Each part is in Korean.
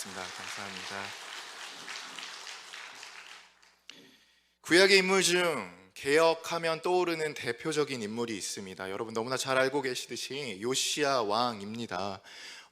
하겠습니다. 감사합니다. 구약의 인물 중 개혁하면 떠오르는 대표적인 인물이 있습니다. 여러분 너무나 잘 알고 계시듯이 요시야 왕입니다.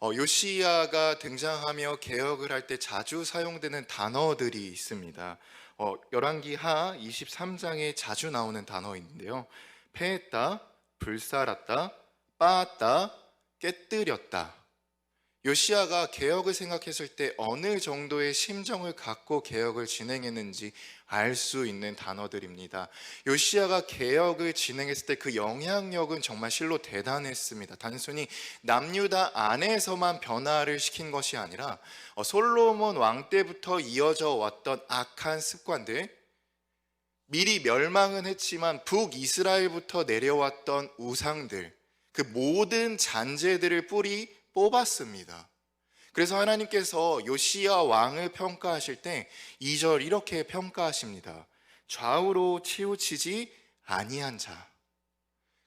요시야가 등장하며 개혁을 할 때 자주 사용되는 단어들이 있습니다. 열왕기하 23장에 자주 나오는 단어인데요. 패했다, 불살았다, 빻았다, 깨뜨렸다. 요시야가 개혁을 생각했을 때 어느 정도의 심정을 갖고 개혁을 진행했는지 알 수 있는 단어들입니다. 요시야가 개혁을 진행했을 때 그 영향력은 정말 실로 대단했습니다. 단순히 남유다 안에서만 변화를 시킨 것이 아니라 솔로몬 왕 때부터 이어져 왔던 악한 습관들, 미리 멸망은 했지만 북이스라엘부터 내려왔던 우상들, 그 모든 잔재들을 뿌리 뽑았습니다. 그래서 하나님께서 요시야 왕을 평가하실 때 2절 이렇게 평가하십니다. 좌우로 치우치지 아니한 자.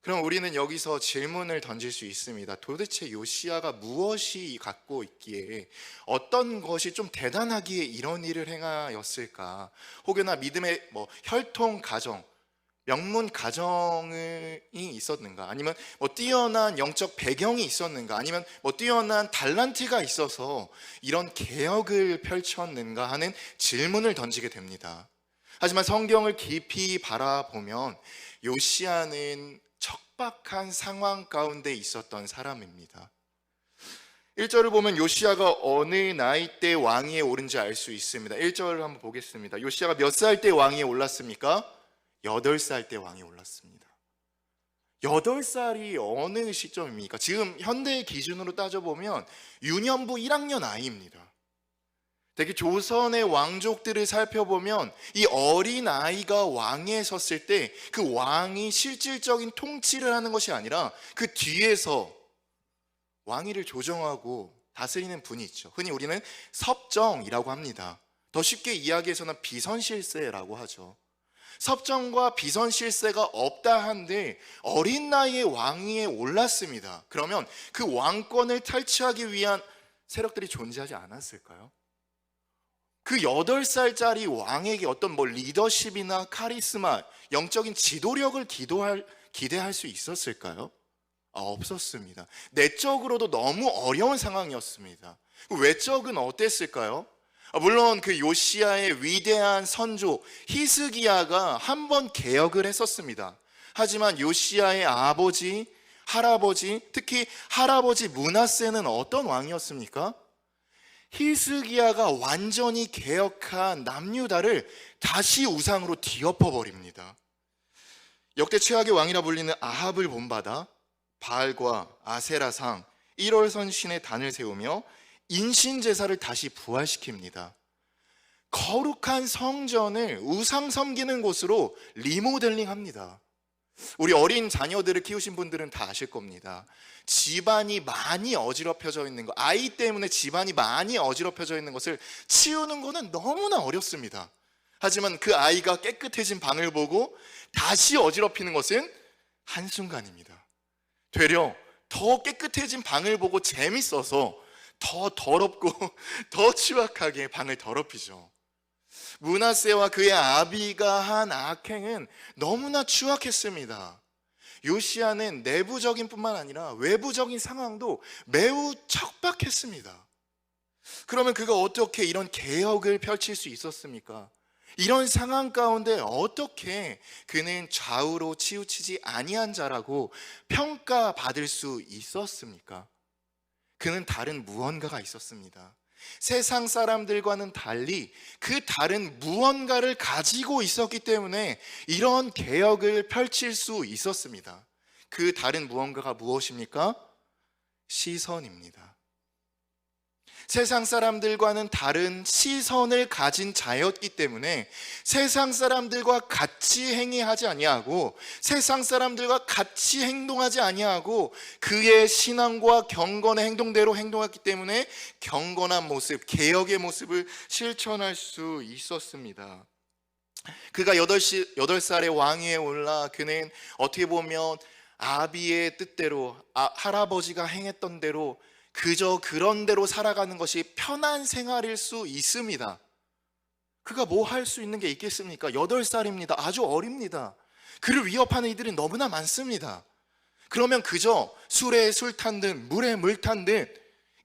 그럼 우리는 여기서 질문을 던질 수 있습니다. 도대체 요시야가 무엇이 갖고 있기에, 어떤 것이 좀 대단하기에 이런 일을 행하였을까? 혹여나 믿음의 혈통 가정, 명문 가정이 있었는가? 아니면 뛰어난 영적 배경이 있었는가? 아니면 뛰어난 달란트가 있어서 이런 개혁을 펼쳤는가 하는 질문을 던지게 됩니다. 하지만 성경을 깊이 바라보면 요시야는 척박한 상황 가운데 있었던 사람입니다. 1절을 보면 요시야가 어느 나이 때 왕위에 오른지 알 수 있습니다. 1절을 한번 보겠습니다. 요시야가 몇 살 때 왕위에 올랐습니까? 8살 때 왕이 올랐습니다. 8살이 어느 시점입니까? 지금 현대 기준으로 따져보면 유년부 1학년 아이입니다. 특히 조선의 왕족들을 살펴보면 이 어린 아이가 왕위에 섰을 때 그 왕이 실질적인 통치를 하는 것이 아니라 그 뒤에서 왕위를 조정하고 다스리는 분이 있죠. 흔히 우리는 섭정이라고 합니다. 더 쉽게 이야기해서는 비선실세라고 하죠. 섭정과 비선실세가 없다 한들 어린 나이에 왕위에 올랐습니다. 그러면 그 왕권을 탈취하기 위한 세력들이 존재하지 않았을까요? 그 8살짜리 왕에게 어떤 리더십이나 카리스마, 영적인 지도력을 기대할 수 있었을까요? 없었습니다. 내적으로도 너무 어려운 상황이었습니다. 외적은 어땠을까요? 물론 그 요시야의 위대한 선조 히스기야가 한 번 개혁을 했었습니다. 하지만 요시야의 아버지, 할아버지, 특히 할아버지 므낫세는 어떤 왕이었습니까? 히스기야가 완전히 개혁한 남유다를 다시 우상으로 뒤엎어버립니다. 역대 최악의 왕이라 불리는 아합을 본받아 바알과 아세라상 1월 신의 단을 세우며 인신제사를 다시 부활시킵니다. 거룩한 성전을 우상 섬기는 곳으로 리모델링합니다. 우리 어린 자녀들을 키우신 분들은 다 아실 겁니다. 집안이 많이 어지럽혀져 있는 것, 아이 때문에 집안이 많이 어지럽혀져 있는 것을 치우는 것은 너무나 어렵습니다. 하지만 그 아이가 깨끗해진 방을 보고 다시 어지럽히는 것은 한순간입니다. 되려 더 깨끗해진 방을 보고 재밌어서 더 더럽고 더 추악하게 방을 더럽히죠. 므낫세와 그의 아비가 한 악행은 너무나 추악했습니다. 요시야는 내부적인 뿐만 아니라 외부적인 상황도 매우 척박했습니다. 그러면 그가 어떻게 이런 개혁을 펼칠 수 있었습니까? 이런 상황 가운데 어떻게 그는 좌우로 치우치지 아니한 자라고 평가받을 수 있었습니까? 그는 다른 무언가가 있었습니다. 세상 사람들과는 달리 그 다른 무언가를 가지고 있었기 때문에 이런 개혁을 펼칠 수 있었습니다. 그 다른 무언가가 무엇입니까? 시선입니다. 세상 사람들과는 다른 시선을 가진 자였기 때문에 세상 사람들과 같이 행위하지 아니하고 세상 사람들과 같이 행동하지 아니하고 그의 신앙과 경건의 행동대로 행동했기 때문에 경건한 모습, 개혁의 모습을 실천할 수 있었습니다. 그가 8살의 왕위에 올라 그는 어떻게 보면 아비의 뜻대로 할아버지가 행했던 대로 그저 그런 대로 살아가는 것이 편한 생활일 수 있습니다. 그가 뭐 할 수 있는 게 있겠습니까? 8살입니다. 아주 어립니다. 그를 위협하는 이들이 너무나 많습니다. 그러면 그저 술에 술 탄 듯 물에 물 탄 듯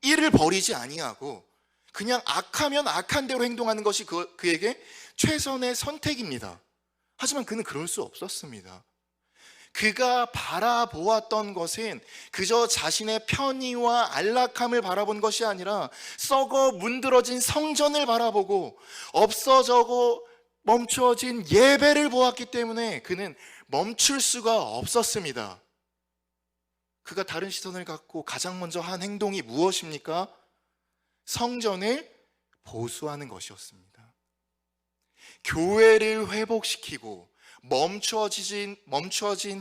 이를 버리지 아니하고 그냥 악하면 악한 대로 행동하는 것이 그에게 최선의 선택입니다. 하지만 그는 그럴 수 없었습니다. 그가 바라보았던 것은 그저 자신의 편의와 안락함을 바라본 것이 아니라 썩어 문드러진 성전을 바라보고 없어져고 멈추어진 예배를 보았기 때문에 그는 멈출 수가 없었습니다. 그가 다른 시선을 갖고 가장 먼저 한 행동이 무엇입니까? 성전을 보수하는 것이었습니다. 교회를 회복시키고 멈추어진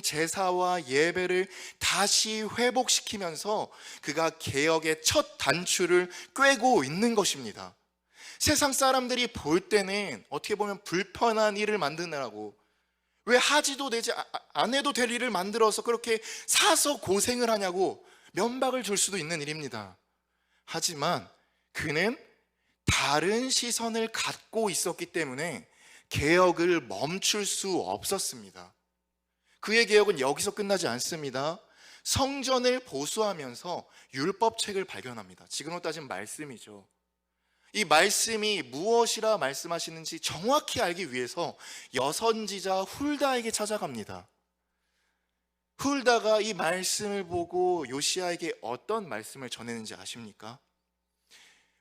제사와 예배를 다시 회복시키면서 그가 개혁의 첫 단추를 꿰고 있는 것입니다. 세상 사람들이 볼 때는 어떻게 보면 불편한 일을 만드느라고 왜 하지도 되지 안 해도 될 일을 만들어서 그렇게 사서 고생을 하냐고 면박을 줄 수도 있는 일입니다. 하지만 그는 다른 시선을 갖고 있었기 때문에 개혁을 멈출 수 없었습니다. 그의 개혁은 여기서 끝나지 않습니다. 성전을 보수하면서 율법책을 발견합니다. 지금으로 따지면 말씀이죠. 이 말씀이 무엇이라 말씀하시는지 정확히 알기 위해서 여선지자 훌다에게 찾아갑니다. 훌다가 이 말씀을 보고 요시야에게 어떤 말씀을 전했는지 아십니까?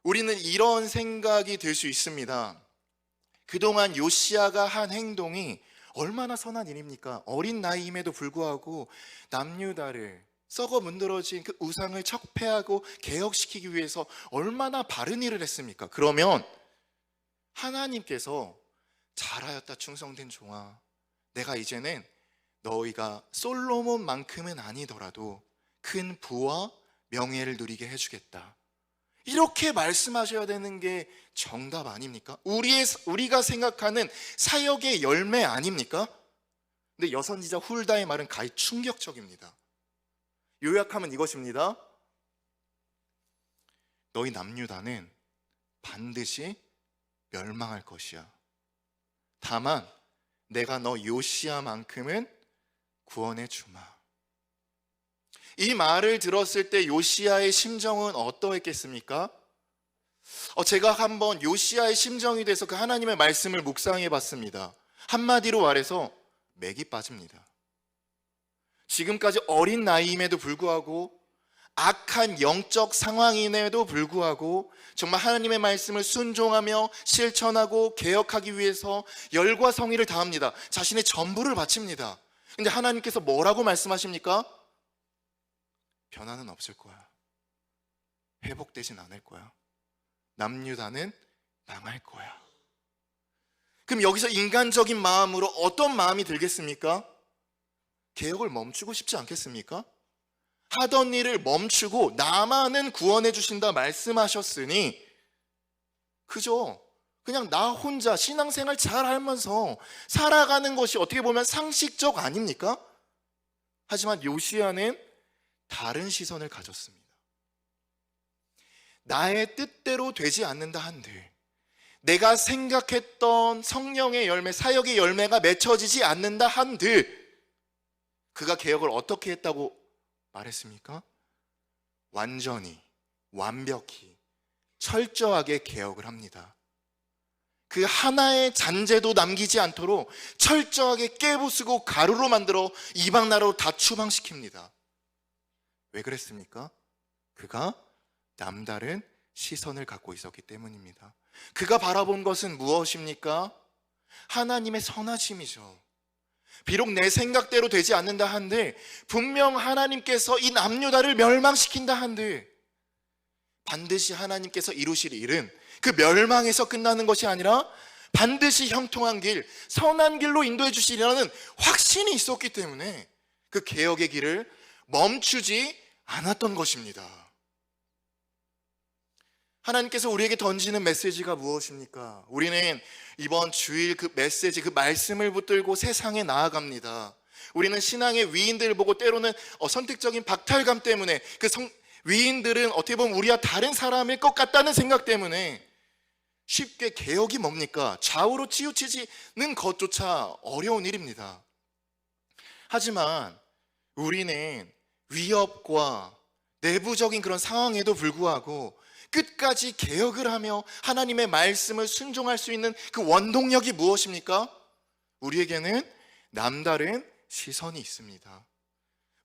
우리는 이런 생각이 들 수 있습니다. 그동안 요시야가 한 행동이 얼마나 선한 일입니까? 어린 나이임에도 불구하고 남유다를 썩어 문드러진 그 우상을 척폐하고 개혁시키기 위해서 얼마나 바른 일을 했습니까? 그러면 하나님께서 잘하였다 충성된 종아, 내가 이제는 너희가 솔로몬만큼은 아니더라도 큰 부와 명예를 누리게 해주겠다, 이렇게 말씀하셔야 되는 게 정답 아닙니까? 우리가 생각하는 사역의 열매 아닙니까? 근데 여선지자 훌다의 말은 가히 충격적입니다. 요약하면 이것입니다. 너희 남유다는 반드시 멸망할 것이야. 다만 내가 너 요시야만큼은 구원해 주마. 이 말을 들었을 때 요시야의 심정은 어떠했겠습니까? 제가 한번 요시야의 심정이 돼서 그 하나님의 말씀을 묵상해 봤습니다. 한마디로 말해서 맥이 빠집니다. 지금까지 어린 나이임에도 불구하고 악한 영적 상황임에도 불구하고 정말 하나님의 말씀을 순종하며 실천하고 개혁하기 위해서 열과 성의를 다합니다. 자신의 전부를 바칩니다. 근데 하나님께서 뭐라고 말씀하십니까? 변화는 없을 거야. 회복되진 않을 거야. 남유다는 망할 거야. 그럼 여기서 인간적인 마음으로 어떤 마음이 들겠습니까? 개혁을 멈추고 싶지 않겠습니까? 하던 일을 멈추고 나만은 구원해 주신다 말씀하셨으니 그저 그냥 나 혼자 신앙생활 잘 하면서 살아가는 것이 어떻게 보면 상식적 아닙니까? 하지만 요시야는 다른 시선을 가졌습니다. 나의 뜻대로 되지 않는다 한들, 내가 생각했던 성령의 열매, 사역의 열매가 맺혀지지 않는다 한들, 그가 개혁을 어떻게 했다고 말했습니까? 완전히, 완벽히, 철저하게 개혁을 합니다. 그 하나의 잔재도 남기지 않도록 철저하게 깨부수고 가루로 만들어 이방 나라로 다 추방시킵니다. 왜 그랬습니까? 그가 남다른 시선을 갖고 있었기 때문입니다. 그가 바라본 것은 무엇입니까? 하나님의 선하심이죠. 비록 내 생각대로 되지 않는다 한들, 분명 하나님께서 이 남유다를 멸망시킨다 한들 반드시 하나님께서 이루실 일은 그 멸망에서 끝나는 것이 아니라 반드시 형통한 길, 선한 길로 인도해 주시리라는 확신이 있었기 때문에 그 개혁의 길을 멈추지 않았던 것입니다. 하나님께서 우리에게 던지는 메시지가 무엇입니까? 우리는 이번 주일 그 메시지, 그 말씀을 붙들고 세상에 나아갑니다. 우리는 신앙의 위인들을 보고 때로는 선택적인 박탈감 때문에 그 위인들은 어떻게 보면 우리와 다른 사람일 것 같다는 생각 때문에 쉽게 개혁이 뭡니까? 좌우로 치우치지는 것조차 어려운 일입니다. 하지만 우리는 위협과 내부적인 그런 상황에도 불구하고 끝까지 개혁을 하며 하나님의 말씀을 순종할 수 있는 그 원동력이 무엇입니까? 우리에게는 남다른 시선이 있습니다.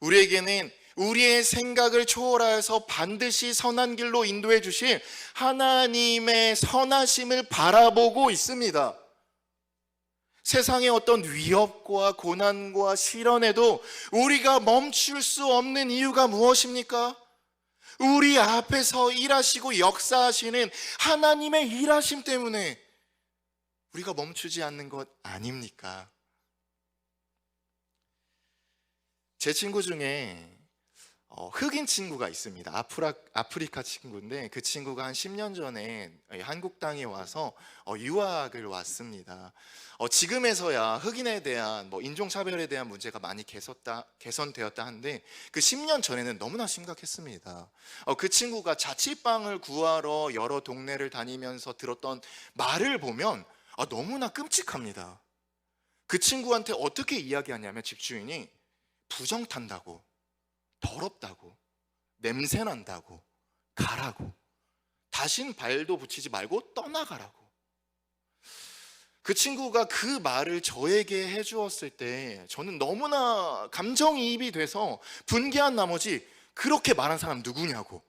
우리에게는 우리의 생각을 초월하여서 반드시 선한 길로 인도해 주실 하나님의 선하심을 바라보고 있습니다. 세상의 어떤 위협과 고난과 시련에도 우리가 멈출 수 없는 이유가 무엇입니까? 우리 앞에서 일하시고 역사하시는 하나님의 일하심 때문에 우리가 멈추지 않는 것 아닙니까? 제 친구 중에 흑인 친구가 있습니다. 아프리카 친구인데 그 친구가 한 10년 전에 한국 땅에 와서 유학을 왔습니다. 지금에서야 흑인에 대한 인종차별에 대한 문제가 많이 개선되었다 하는데 그 10년 전에는 너무나 심각했습니다. 그 친구가 자취방을 구하러 여러 동네를 다니면서 들었던 말을 보면 너무나 끔찍합니다. 그 친구한테 어떻게 이야기하냐면 집주인이 부정탄다고, 더럽다고, 냄새난다고, 가라고, 다신 발도 붙이지 말고 떠나가라고. 그 친구가 그 말을 저에게 해주었을 때 저는 너무나 감정이입이 돼서 분개한 나머지 그렇게 말한 사람 누구냐고,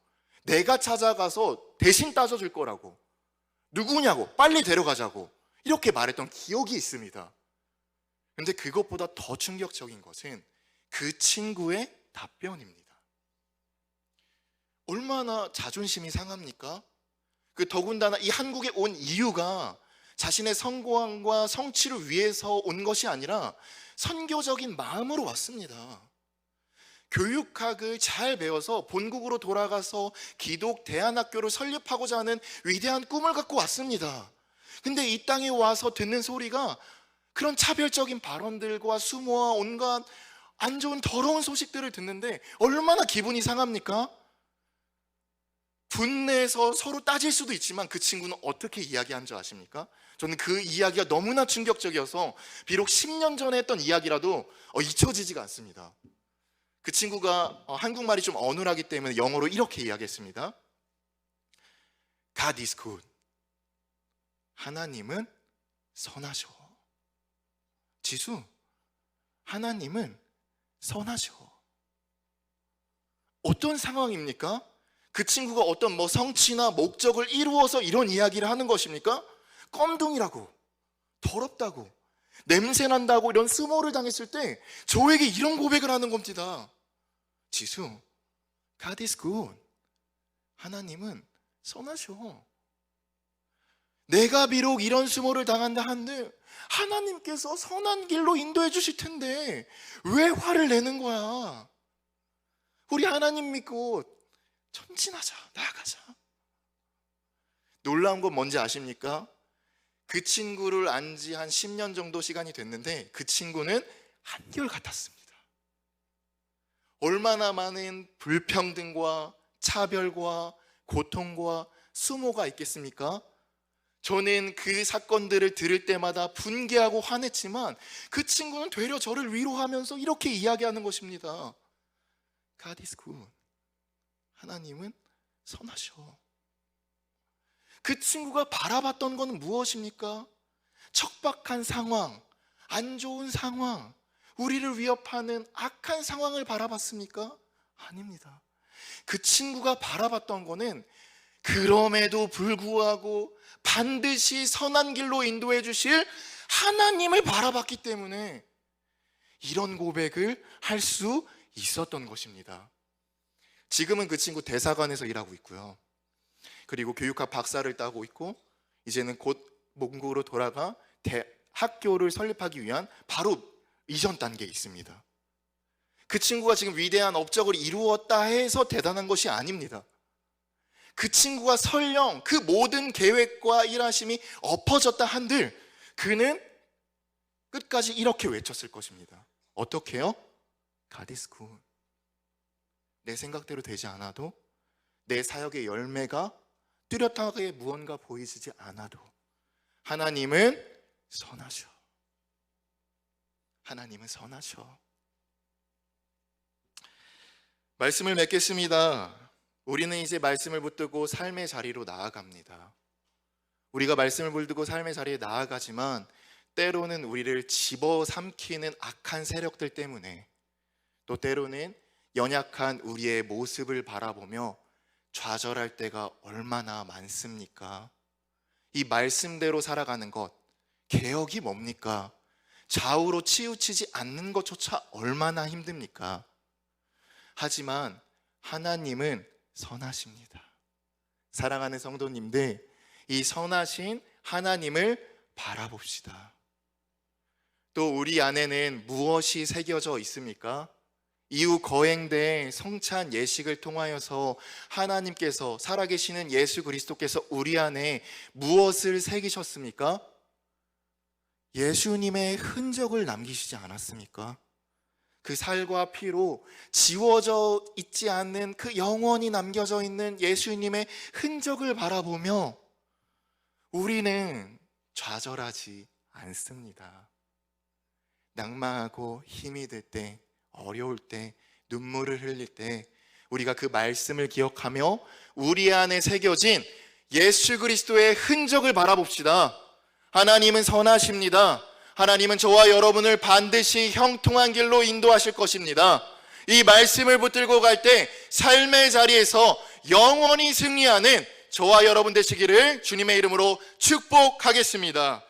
내가 찾아가서 대신 따져줄 거라고, 누구냐고, 빨리 데려가자고 이렇게 말했던 기억이 있습니다. 근데 그것보다 더 충격적인 것은 그 친구의 답변입니다. 얼마나 자존심이 상합니까? 더군다나 이 한국에 온 이유가 자신의 성공과 성취를 위해서 온 것이 아니라 선교적인 마음으로 왔습니다. 교육학을 잘 배워서 본국으로 돌아가서 기독 대안학교를 설립하고자 하는 위대한 꿈을 갖고 왔습니다. 근데 이 땅에 와서 듣는 소리가 그런 차별적인 발언들과 수모와 온갖 안 좋은 더러운 소식들을 듣는데 얼마나 기분이 상합니까? 분내서 서로 따질 수도 있지만 그 친구는 어떻게 이야기한 줄 아십니까? 저는 그 이야기가 너무나 충격적이어서 비록 10년 전에 했던 이야기라도 잊혀지지가 않습니다. 그 친구가 한국말이 좀 어눌하기 때문에 영어로 이렇게 이야기했습니다. God is good. 하나님은 선하셔. 지수, 하나님은 선하셔. 어떤 상황입니까? 그 친구가 어떤 성취나 목적을 이루어서 이런 이야기를 하는 것입니까? 껌둥이라고, 더럽다고, 냄새난다고 이런 수모를 당했을 때 저에게 이런 고백을 하는 겁니다. 지수, God is good. 하나님은 선하셔. 내가 비록 이런 수모를 당한다 한들 하나님께서 선한 길로 인도해 주실 텐데 왜 화를 내는 거야? 우리 하나님 믿고 전진하자, 나아가자. 놀라운 건 뭔지 아십니까? 그 친구를 안 지 한 10년 정도 시간이 됐는데 그 친구는 한결같았습니다. 얼마나 많은 불평등과 차별과 고통과 수모가 있겠습니까? 저는 그 사건들을 들을 때마다 분개하고 화냈지만 그 친구는 되려 저를 위로하면서 이렇게 이야기하는 것입니다. God is good. 하나님은 선하셔. 그 친구가 바라봤던 것은 무엇입니까? 척박한 상황, 안 좋은 상황, 우리를 위협하는 악한 상황을 바라봤습니까? 아닙니다. 그 친구가 바라봤던 것은 그럼에도 불구하고 반드시 선한 길로 인도해 주실 하나님을 바라봤기 때문에 이런 고백을 할 수 있었던 것입니다. 지금은 그 친구 대사관에서 일하고 있고요. 그리고 교육학 박사를 따고 있고 이제는 곧 본국으로 돌아가 학교를 설립하기 위한 바로 이전 단계에 있습니다. 그 친구가 지금 위대한 업적을 이루었다 해서 대단한 것이 아닙니다. 그 친구가 설령 그 모든 계획과 일하심이 엎어졌다 한들 그는 끝까지 이렇게 외쳤을 것입니다. 어떻게요? God is good. 내 생각대로 되지 않아도 내 사역의 열매가 뚜렷하게 무언가 보이지 않아도 하나님은 선하셔. 하나님은 선하셔. 말씀을 맺겠습니다. 우리는 이제 말씀을 붙들고 삶의 자리로 나아갑니다. 우리가 말씀을 붙들고 삶의 자리에 나아가지만 때로는 우리를 집어삼키는 악한 세력들 때문에, 또 때로는 연약한 우리의 모습을 바라보며 좌절할 때가 얼마나 많습니까? 이 말씀대로 살아가는 것, 개혁이 뭡니까? 좌우로 치우치지 않는 것조차 얼마나 힘듭니까? 하지만 하나님은 선하십니다. 사랑하는 성도님들, 이 선하신 하나님을 바라봅시다. 또 우리 안에는 무엇이 새겨져 있습니까? 이후 거행된 성찬 예식을 통하여서 하나님께서, 살아계시는 예수 그리스도께서 우리 안에 무엇을 새기셨습니까? 예수님의 흔적을 남기시지 않았습니까? 그 살과 피로 지워져 있지 않는, 그 영원히 남겨져 있는 예수님의 흔적을 바라보며 우리는 좌절하지 않습니다. 낭망하고 힘이 들 때, 어려울 때, 눈물을 흘릴 때 우리가 그 말씀을 기억하며 우리 안에 새겨진 예수 그리스도의 흔적을 바라봅시다. 하나님은 선하십니다. 하나님은 저와 여러분을 반드시 형통한 길로 인도하실 것입니다. 이 말씀을 붙들고 갈 때 삶의 자리에서 영원히 승리하는 저와 여러분 되시기를 주님의 이름으로 축복하겠습니다.